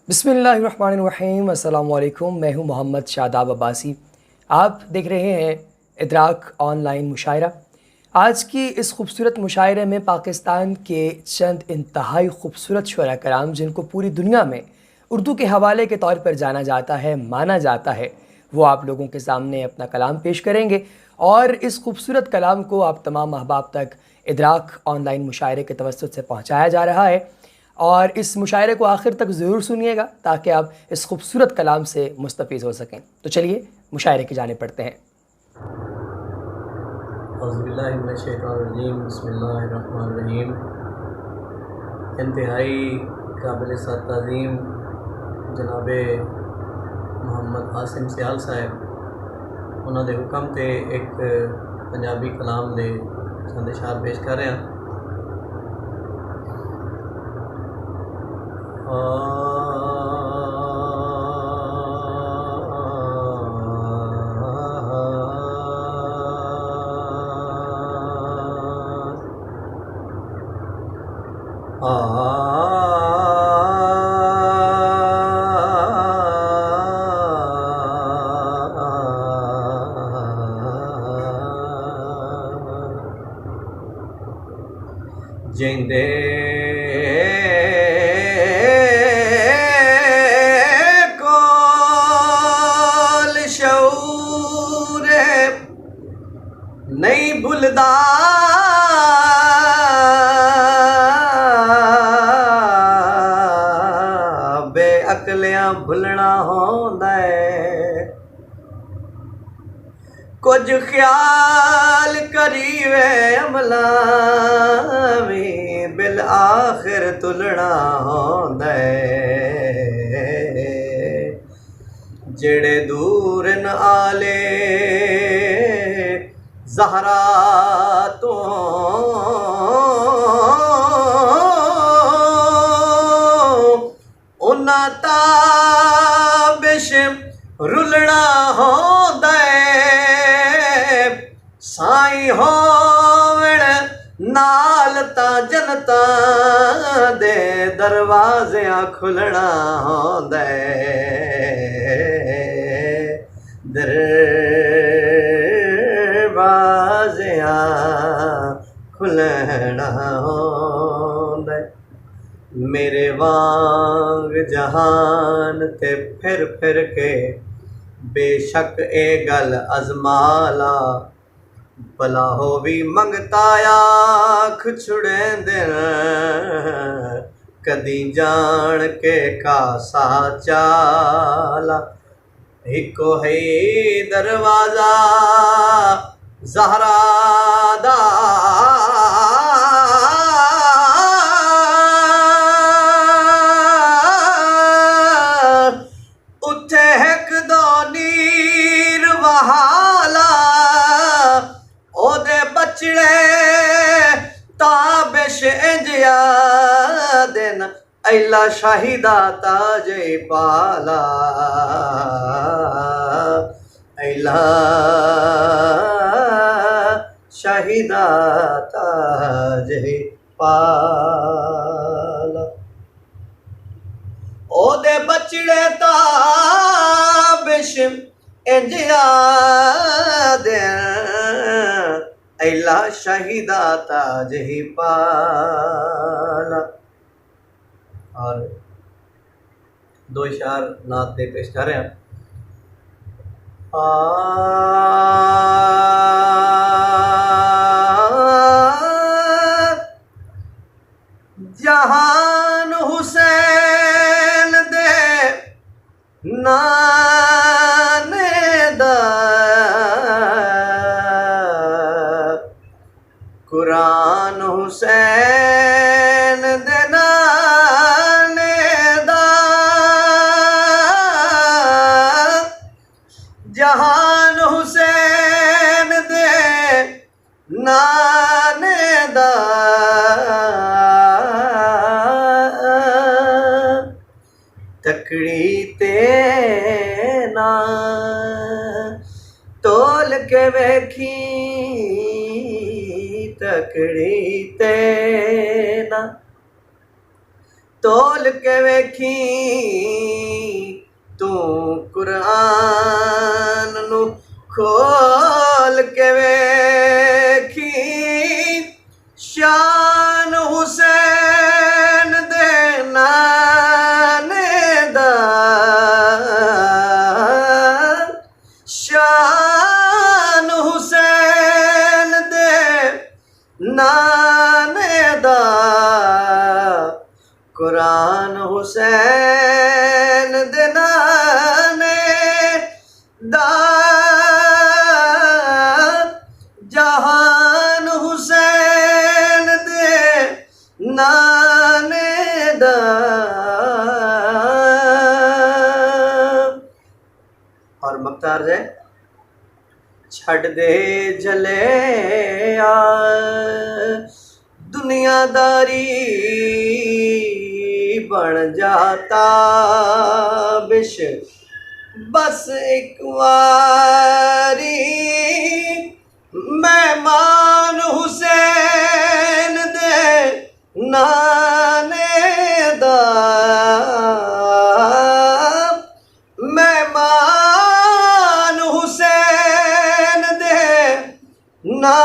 बिस्मिल्लाहिर्रहमानिर्रहीम अस्सलाम वालेकुम। मैं हूं मोहम्मद शादाब अब्बासी। आप देख रहे हैं इदराक ऑनलाइन मुशायरा। आज की इस खूबसूरत मुशायरे में पाकिस्तान के चंद इंतहाई खूबसूरत शुअरा कराम, जिनको पूरी दुनिया में उर्दू के हवाले के तौर पर जाना जाता है, माना जाता है, वो आप लोगों के सामने अपना कलाम पेश करेंगे। और इस खूबसूरत कलाम को आप तमाम अहबाब तक इदराक ऑनलाइन मुशायरे के तवस्सुत से पहुँचाया जा रहा है। और इस मुशायरे को आखिर तक ज़रूर सुनिएगा ताकि आप इस खूबसूरत कलाम से मुस्तफ़ीज़ हो सकें। तो चलिए मुशायरे की जानिब पढ़ते हैं। औज़ुबिल्लाहिमिनश्शैतानिर्रजीम, बिस्मिल्लाहिर्रहमानिर्रहीम। इंतहाई काबिल ताज़ीम जनाब मोहम्मद आसिम सियाल साहब उन्होंने हुक्म ते एक पंजाबी कलाम दे चंद इशार पेश कर रहे हैं। जिंदे कोल शऊर नहीं भुलदा, बेअकलियां भुलना होंदा है। कुछ ख्याल करीवे अमला बिल आखिर तुलना होंदा है। जेड़े दूर न आले ज़हरा तो उन्ना ताबिश रुलना होंदा है। साईं होवण नाल ता जनता दे दरवाज़ियां खुलना होंदा है। दरवाज़ियां खुलना होंदा है। मेरे वांग जहान ते फिर फिर के बेशक ए गल अजमाला, भला हो भी मंगता आख छुड़ेंदे कदी जान के कासा चाला। हिको है दरवाजा ज़हरा दा, उत्थे हिक दो नीर वहाला, ओदे बचड़े ताबिश इंजिया दिन ऐला शाहिदा ताजे पाला। ऐला शाहिदा ताजे पाला। ओदे बचड़े ताबिश इंजिया दिन ऐला शाहिदा ताज ही पाला। और दो इशार नात दे पेश कर रहे हैं। जहान हुसैन दे नाने दा, कुरान हुसैन दे नाने दा, जहान हुसैन दे नाने दा, तकड़ी ते ना तोल के वेखी, तकड़ी ते ना तोल के वेखी तू कुरान नू खोल के वेखी शान हुसैन दे नाने दा शान हुसैन दे नाने दा कुरान हुसैन दे नाने दा जहान हुसैन दे नाने दा और मक्तार है छड़ दे जले आ दुनियादारी बन जाता बिश बस एक वारी मेहमान हुसैन दे नाने दा मेहमान हुसैन दे ना